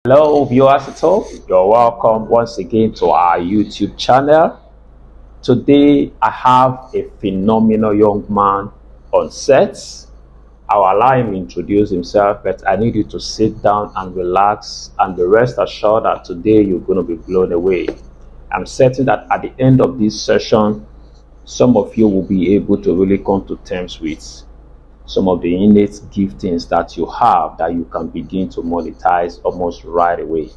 Hello, viewers at home. You're welcome once again to our YouTube channel. Today, I have a phenomenal young man on set. I'll allow him introduce himself, but I need you to sit down and relax and be rest assured that today you're going to be blown away. I'm certain that at the end of this session, some of you will be able to really come to terms with some of the innate giftings that you have that you can begin to monetize almost right away.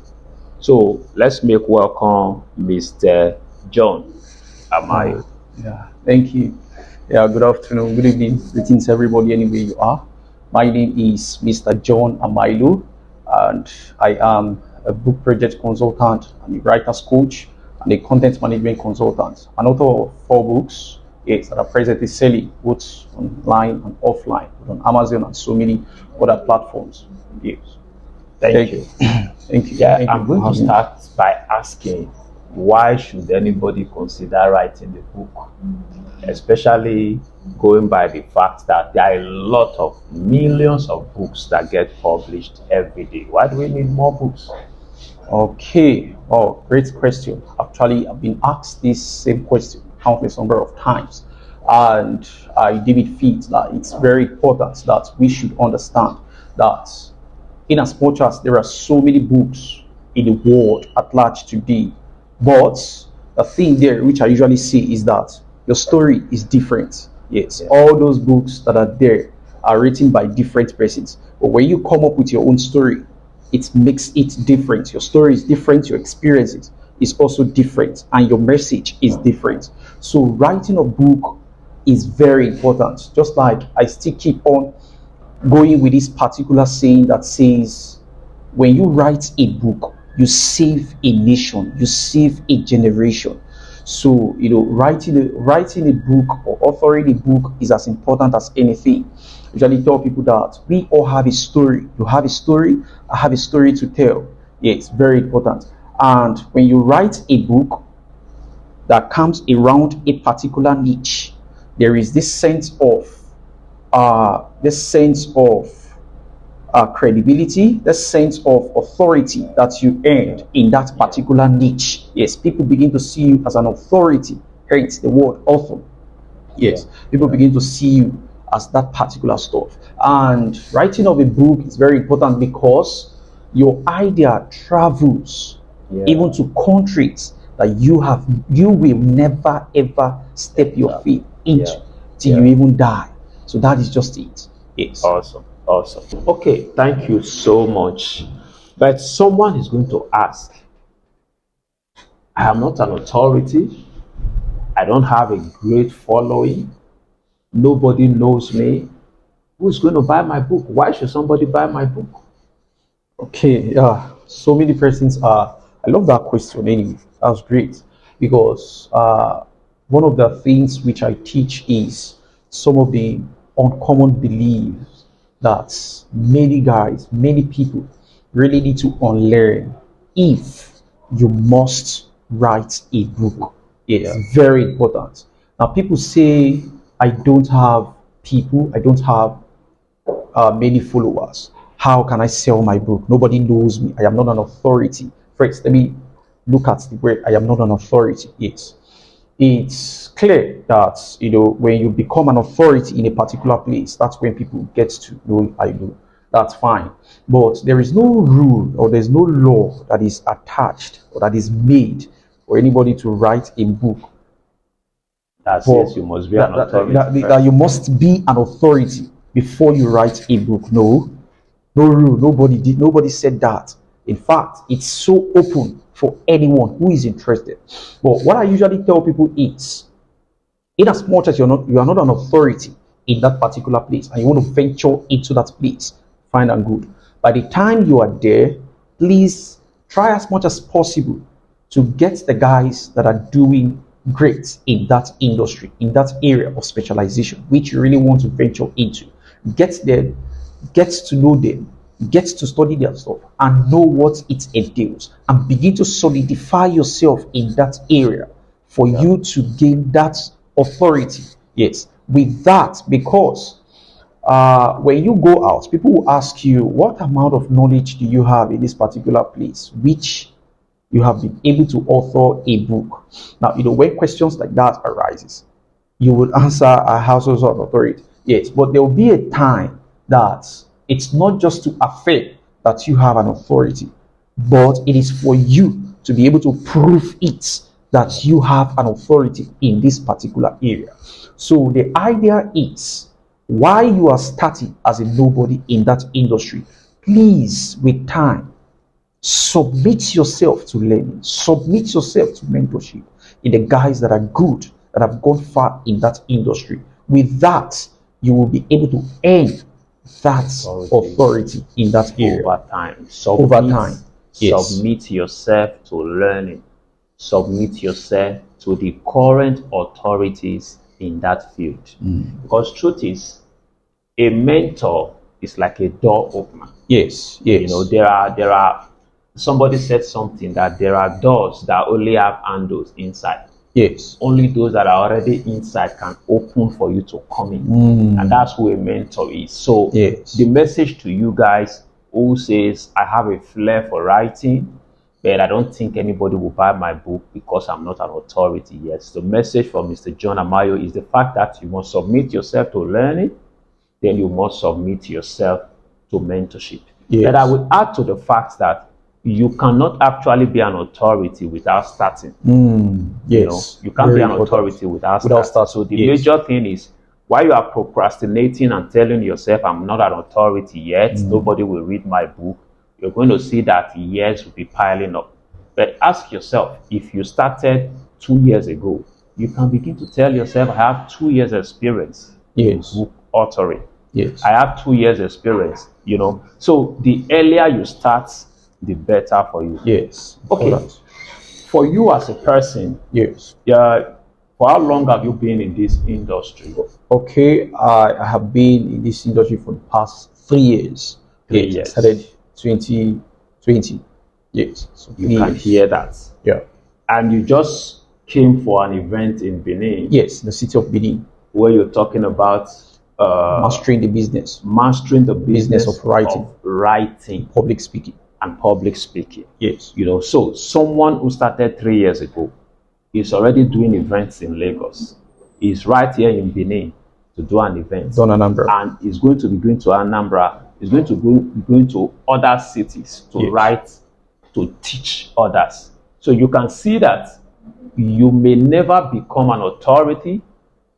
So let's make welcome Mr. John Uh, Amayo. yeah, thank you. Yeah, good afternoon, good evening. Greetings, everybody, anywhere you are. My name is Mr. John Amailo, and I am a book project consultant and a writer's coach and a content management consultant. An author of 4 books, yes, that are presently selling both online and offline, on Amazon and so many other platforms. Yes. Thank you. Thank you. Yeah, Thank I'm you for going to having me. start by asking, why should anybody consider writing a book? Especially going by the fact that there are a lot of millions of books that get published every day. Why do we need more books? Okay, oh, great question. Actually, I've been asked this same question countless number of times, and I deem it fit that it's very important that we should understand that, in as much as there are so many books in the world at large today, but the thing there, which I usually say, is that your story is different. Yes, Yeah. all those books that are there are written by different persons, but when you come up with your own story, it makes it different. Your story is different, your experiences is also different, and your message is different. So writing a book is very important. Just like I still keep on going with this particular saying that says, when you write a book, you save a nation, you save a generation. So, writing a book or authoring a book is as important as anything. I usually tell people that we all have a story. You have a story, I have a story to tell. Yeah, it's very important. And when you write a book that comes around a particular niche, there is this sense of credibility, the sense of authority that you earned in that particular niche. Yes, people begin to see you as an authority. Hence the word author. Yes, people begin to see you as that particular stuff. And writing of a book is very important because your idea travels even to countries that you will never ever step your feet into till you even die. So that is just it. Yes. Awesome. Awesome. Okay, thank you so much. But someone is going to ask, I am not an authority. I don't have a great following. Nobody knows me. Who's going to buy my book? Why should somebody buy my book? Okay, yeah. So many persons are. I love that question anyway. That's great because one of the things which I teach is some of the uncommon beliefs that many guys, many people really need to unlearn if you must write a book. It's very important. Now, people say, I don't have people, I don't have many followers. How can I sell my book? Nobody knows me. I am not an authority. First, let me look at the word. I am not an authority. Yes. It's clear that when you become an authority in a particular place, that's when people get to know I do. That's fine. But there is no rule or there's no law that is attached or that is made for anybody to write a book That says you must be an authority. that you must be an authority before you write a book. No, no rule. Nobody said that. In fact, it's so open for anyone who is interested. But what I usually tell people is, in as much as you are not an authority in that particular place and you want to venture into that place, fine and good. By the time you are there, please try as much as possible to get the guys that are doing great in that industry, in that area of specialization, which you really want to venture into. Get there, get to know them, get to study their stuff, and know what it entails, and begin to solidify yourself in that area for you to gain that authority. Yes, with that, because when you go out, people will ask you, what amount of knowledge do you have in this particular place, which you have been able to author a book. Now, when questions like that arises, you would answer a household of authority. Yes, but there will be a time that it's not just to affirm that you have an authority, but it is for you to be able to prove it that you have an authority in this particular area. So the idea is, while you are starting as a nobody in that industry, please, with time, submit yourself to learning, submit yourself to mentorship in the guys that are good, that have gone far in that industry. With that, you will be able to earn that authority in that area over time. over time. Yes. Submit yourself to learning. Submit yourself to the current authorities in that field. Because truth is, a mentor is like a door opener. Yes. Yes. There are somebody said something that there are doors that only have handles inside. Yes. Only those that are already inside can open for you to come in. And that's who a mentor is. So yes, the message to you guys who says, I have a flair for writing, but I don't think anybody will buy my book because I'm not an authority. Yes, the message from Mr. John Amailo is the fact that you must submit yourself to learning, then you must submit yourself to mentorship. Yes. And I will add to the fact that you cannot actually be an authority without starting. Yes. You can't be an authority without starting. So the major thing is, while you are procrastinating and telling yourself, I'm not an authority yet, nobody will read my book, you're going to see that years will be piling up. But ask yourself, if you started 2 years ago, you can begin to tell yourself, I have 2 years experience in book authoring. Yes. I have 2 years experience, So the earlier you start, the better for you. Yes. Okay. For you as a person, yes. For how long have you been in this industry? Okay, I have been in this industry for the past 3 years. 3 years. I started 2020. Yes. So you can hear that. Yeah. And you just came for an event in Benin. Yes, the city of Benin. Where you're talking about mastering the business. Mastering the business of writing. Public speaking. And public speaking. Yes. So someone who started 3 years ago is already doing events in Lagos. He's right here in Benin to do an event. On Anambra. And he's going to be going to Anambra. He's going to be going to other cities to write, to teach others. So you can see that you may never become an authority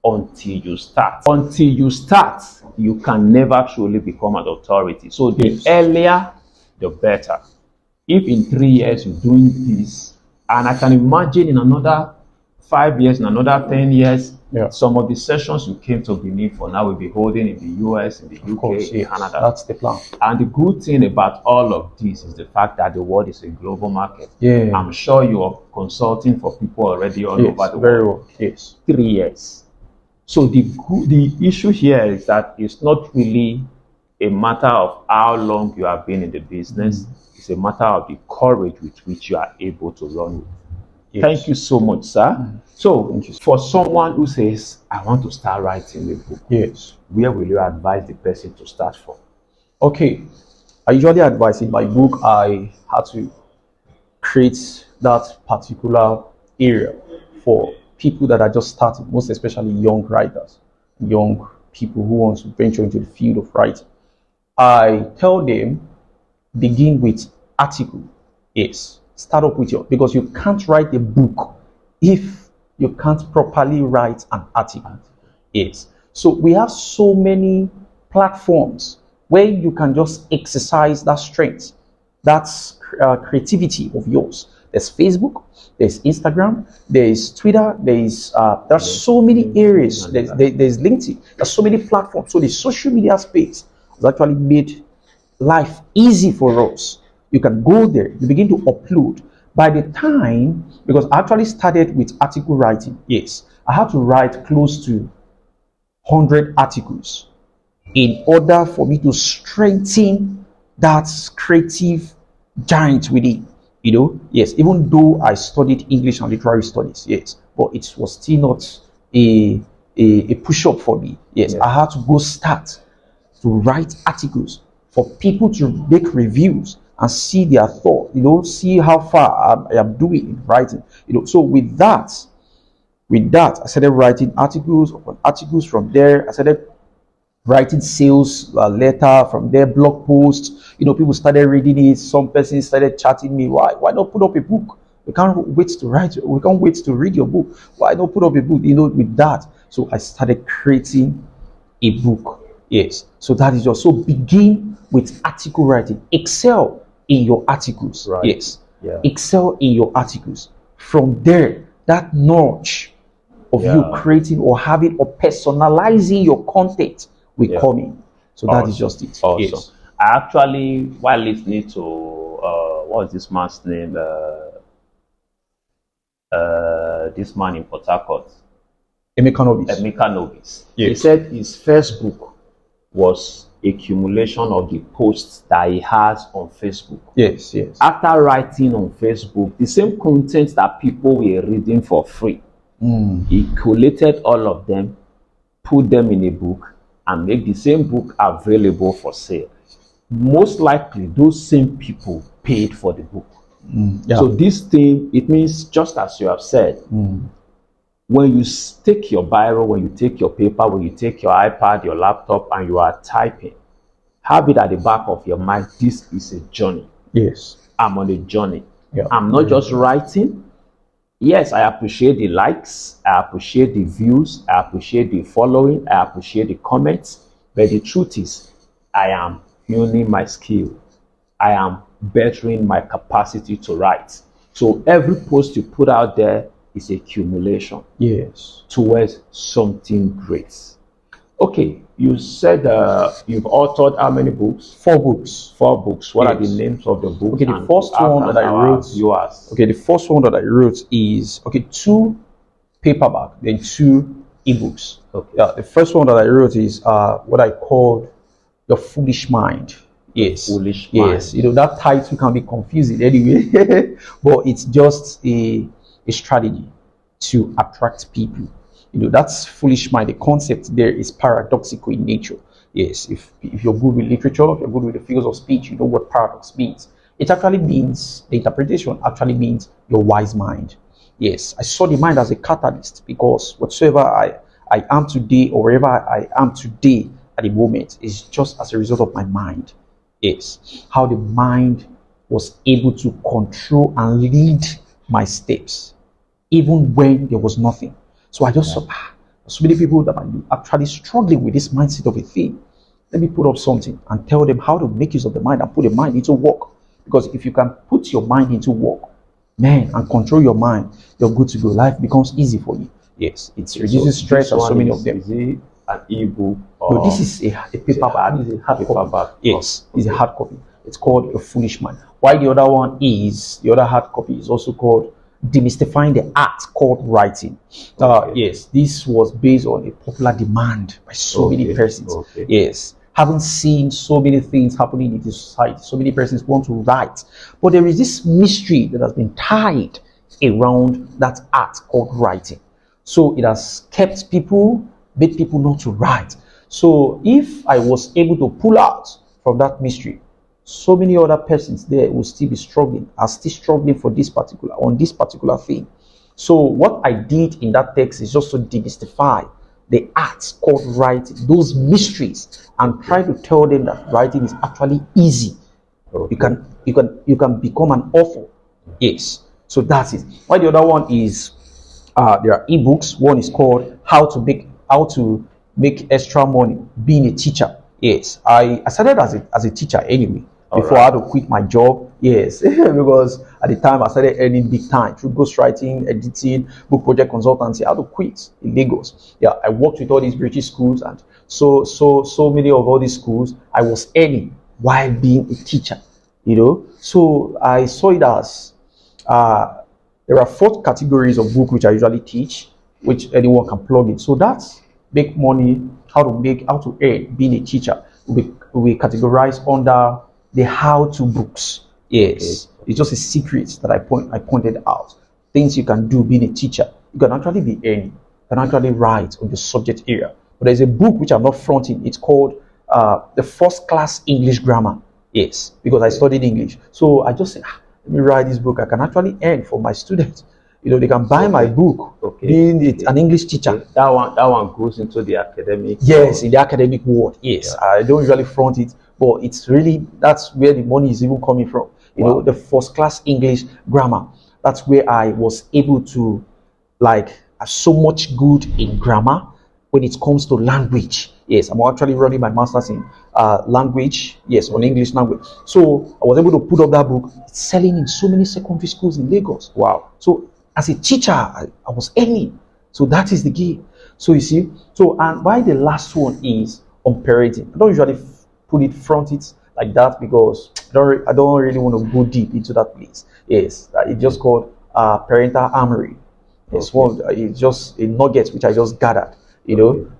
until you start. Until you start, you can never truly become an authority. So the earlier, the better. If in 3 years you're doing this, and I can imagine in another 5 years, in another 10 years, some of the sessions you came to Benin for now will be holding in the US, in the UK, in Canada. That's the plan. And the good thing about all of this is the fact that the world is a global market. Yeah. I'm sure you are consulting for people already all over the world. Very well. Yes. 3 years. So the issue here is that it's not really a matter of how long you have been in the business. It's a matter of the courage with which you are able to run with. Yes. Thank you so much, sir. So for someone who says, I want to start writing a book, where will you advise the person to start from? Okay, I usually advise in my book, I had to create that particular area for people that are just starting, most especially young writers, young people who want to venture into the field of writing. I tell them, begin with article. Yes, start up with because you can't write a book if you can't properly write an article. Yes, so we have so many platforms where you can just exercise that strength, that's creativity of yours. There's Facebook, there's Instagram, there's Twitter, there's so many areas. There's LinkedIn. There's so many platforms. So the social media space has actually made life easy for us. You can go there, you begin to upload. By the time, because I actually started with article writing, yes, I had to write close to 100 articles in order for me to strengthen that creative giant within. Yes, even though I studied English and literary studies, yes, but it was still not a push-up for me. Yes, I had to go start to write articles for people to make reviews and see their thought, see how far I am doing in writing. So with that, I started writing articles upon articles. From there, I started writing sales letter. From there, blog posts. People started reading it. Some persons started chatting me. Why not put up a book? We can't wait to write. We can't wait to read your book. Why not put up a book? With that, so I started creating a book. Yes. So that is just so begin with article writing. Excel in your articles. Right. Yes. Yeah. Excel in your articles. From there, that notch of you creating or having or personalizing your content will come in. So that is just it. Awesome. Yes. I actually, while listening to what's this man's name? This man in Port Harcourt, Emeka Novice. Emeka Novice. Yes. He said his first book was accumulation of the posts that he has on Facebook. Yes. After writing on Facebook, the same content that people were reading for free, he collated all of them, put them in a book, and make the same book available for sale. Most likely, those same people paid for the book. So this thing, it means, just as you have said, when you take your biro, when you take your paper, when you take your iPad, your laptop, and you are typing, have it at the back of your mind, this is a journey. Yes. I'm on a journey. Yeah. I'm not just writing. Yes, I appreciate the likes, I appreciate the views, I appreciate the following, I appreciate the comments, but the truth is, I am honing my skill. I am bettering my capacity to write. So every post you put out there is accumulation. Yes. Towards something great. Okay, you said you've authored how many books? 4 books. 4 books. What are the Yes. names of the books? Okay, the first one that I wrote. Yours. Okay, the first one that I wrote is 2 paperback, then 2 ebooks. Okay. Yeah, the first one that I wrote is what I called Your Foolish Mind. Yes. Foolish Mind. Yes. That title can be confusing anyway, but it's just a strategy to attract people. That's foolish mind. The concept there is paradoxical in nature. Yes, if you're good with literature, if you're good with the figures of speech, you know what paradox means. It actually means, the interpretation actually means your wise mind. Yes, I saw the mind as a catalyst, because whatsoever I am today, or wherever I am today at the moment, is just as a result of my mind. Yes, how the mind was able to control and lead my steps, even when there was nothing. So I just saw so many people that might be actually struggling with this mindset of a thing. Let me put up something and tell them how to make use of the mind and put the mind into work. Because if you can put your mind into work, man, and control your mind, you're good to go. Life becomes easy for you. Yes, it reduces stress and so many of them. Is it an ebook? No, this is a paperback. This is a hard copy. Yes, it's a hard copy. It's called A Foolish Mind. Why the other one is, the other hard copy is also called Demystifying the Art Called Writing. Yes, this was based on a popular demand by so many persons. Yes, having seen so many things happening in this society, so many persons want to write, but there is this mystery that has been tied around that art called writing. So it has kept people, made people not to write. So if I was able to pull out from that mystery, so many other persons there will still be struggling, are still struggling for this particular thing. So what I did in that text is just to demystify the arts called writing, those mysteries, and try to tell them that writing is actually easy. You can become an author. Yes. So that's it. Why the other one is there are ebooks. One is called How to Make Extra Money Being a Teacher. Yes. I started as a teacher anyway. Before I had to quit my job. Yes, because at the time I started earning big time through ghostwriting, editing, book project consultancy. I had to quit in Lagos. Yeah, I worked with all these British schools, and so many of all these schools I was earning while being a teacher. So I saw it as there are 4 categories of book which I usually teach, which anyone can plug in. So that's make money, how to earn being a teacher. We categorize under the how-to books. Yes, it's just a secret that I pointed out. Things you can do being a teacher. You can actually be earning. You can actually write on the subject area. But there's a book which I'm not fronting. It's called the first class English grammar. Yes, because I studied English. So I just said, let me write this book. I can actually earn for my students. They can buy my book, being an English teacher. That one goes into the academic. Yes, in the academic world. Yes, I don't usually front it, but it's really, that's where the money is even coming from. The first class English grammar. That's where I was able to have so much good in grammar when it comes to language. Yes, I'm actually running my master's in language. Yes, on English language. So I was able to put up that book, selling in so many secondary schools in Lagos. Wow. So as a teacher, I was earning. So that is the game. So you see, and why the last one is on parenting. I don't usually put it front it like that because I don't really want to go deep into that place. Yes, it's just called parental armory. It's just a nugget which I just gathered.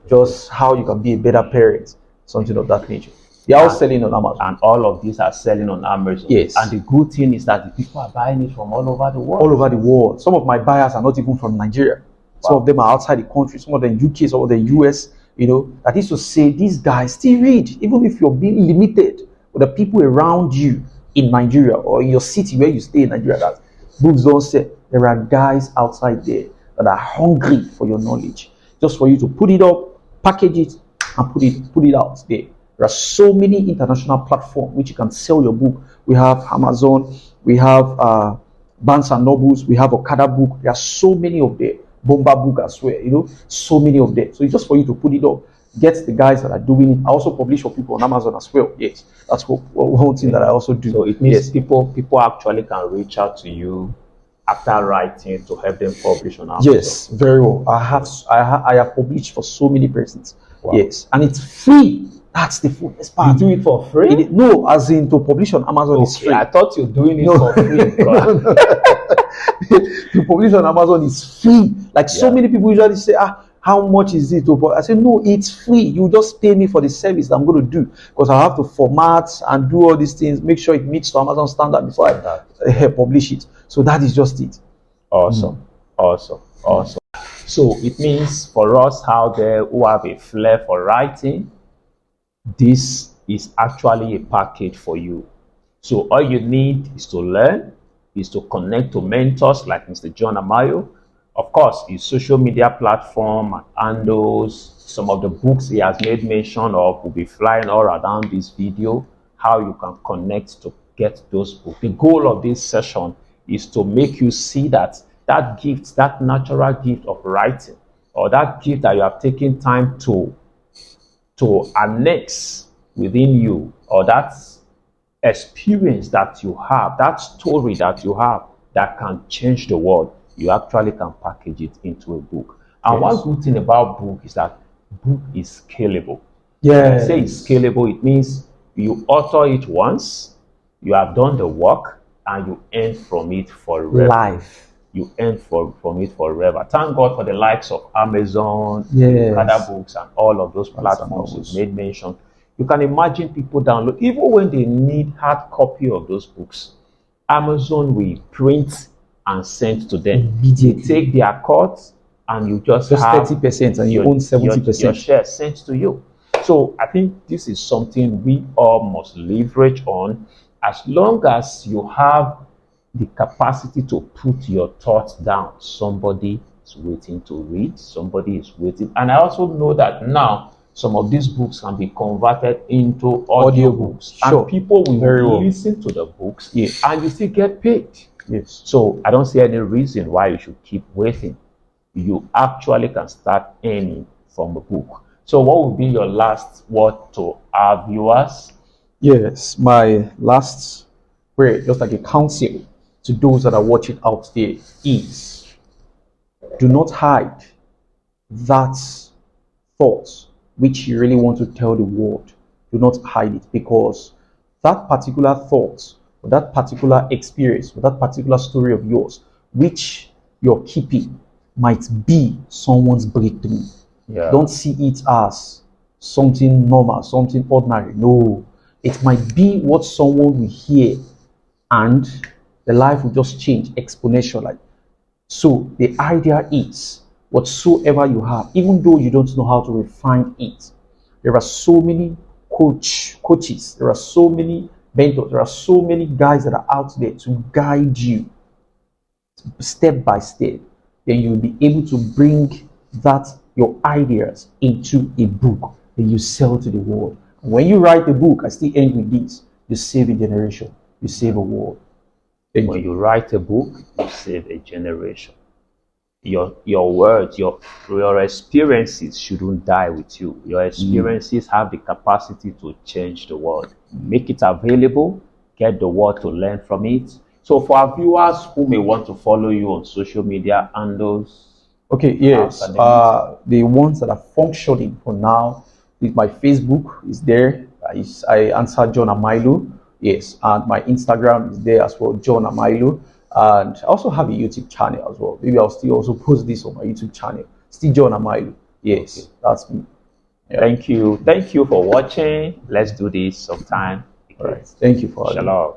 Just how you can be a better parent, something of that nature. They are all selling on Amazon. And all of these are selling on Amazon. Yes. And the good thing is that the people are buying it from all over the world. All over the world. Some of my buyers are not even from Nigeria. Some of them are outside the country. Some of them UK, some of them US. That is to say, these guys still read, even if you're being limited with the people around you in Nigeria or in your city where you stay in Nigeria. That books don't say. There are guys outside there that are hungry for your knowledge, just for you to put it up, package it, and put it out there. There are so many international platforms which you can sell your book. We have Amazon, we have Barnes and Nobles, we have Okada Book. There are so many of them. Bomba Book as well, so many of them. So it's just for you to put it up, get the guys that are doing it. I also publish for people on Amazon as well. Yes, that's one thing that I also do. So it means people actually can reach out to you after writing to help them publish on Amazon. Yes, very well. I have published for so many persons. Wow. Yes, and it's free. That's the fullest part. You do it for free? No, as in to publish on Amazon is free. I thought you're doing it for free. To publish on Amazon is free. So many people usually say, how much is it? I say, no, it's free. You just pay me for the service that I'm going to do, because I have to format and do all these things, make sure it meets the Amazon standard before I publish it. So that is just it. Awesome. Awesome. So it means for us out there who have a flair for writing, this is actually a package for you. So all you need is to learn, is to connect to mentors like Mr. John Amailo. Of course, his social media platform and handles, some of the books he has made mention of will be flying all around this video, how you can connect to get those books. The goal of this session is to make you see that gift, that natural gift of writing, or that gift that you have taken time to annex within you, or that experience that you have, that story that you have that can change the world, you actually can package it into a book. And one good thing about book is that book is scalable. When I say it's scalable, it means you author it once, you have done the work, and you earn from it forever. Life. You earn from it forever. Thank God for the likes of Amazon, other books, and all of those platforms you made mention. You can imagine people download, even when they need hard copy of those books, Amazon will print and send to them. They take their cut, and you just have 30% and you own 70%. Your share sent to you. So I think this is something we all must leverage on, as long as you have the capacity to put your thoughts down. Somebody is waiting to read, somebody is waiting. And I also know that now some of these books can be converted into audiobooks. And people will listen to the books, and you still get paid. Yes. So I don't see any reason why you should keep waiting. You actually can start earning from a book. So what would be your last word to our viewers? Yes, my last word, just like a counsel to those that are watching out there, is do not hide that thought which you really want to tell the world. Do not hide it, because that particular thought, or that particular experience, or that particular story of yours, which you're keeping, might be someone's breakthrough. Don't see it as something normal, something ordinary. No, it might be what someone will hear, and the life will just change exponentially. So the idea is, whatsoever you have, even though you don't know how to refine it, there are so many coaches, there are so many mentors, there are so many guys that are out there to guide you step by step. Then you'll be able to bring that your ideas into a book that you sell to the world. When you write a book, I still end with this: you save a generation, you save a world. Thank When you. you write a book, you save a generation. Your words, your experiences shouldn't die with you. Your experiences have the capacity to change the world. Make it available, get the world to learn from it. So for our viewers who may want to follow you on social media handles, Okay, how yes. can they do so? The ones that are functioning for now is my Facebook is there. I answer John Amailo. Yes, and my Instagram is there as well, John Amailo. And I also have a YouTube channel as well. Maybe I'll still also post this on my YouTube channel. Still John Amailo. Okay. Yes, that's me. Yeah. Thank you. Thank you for watching. Let's do this sometime All right. again. Thank you for having me. Shalom.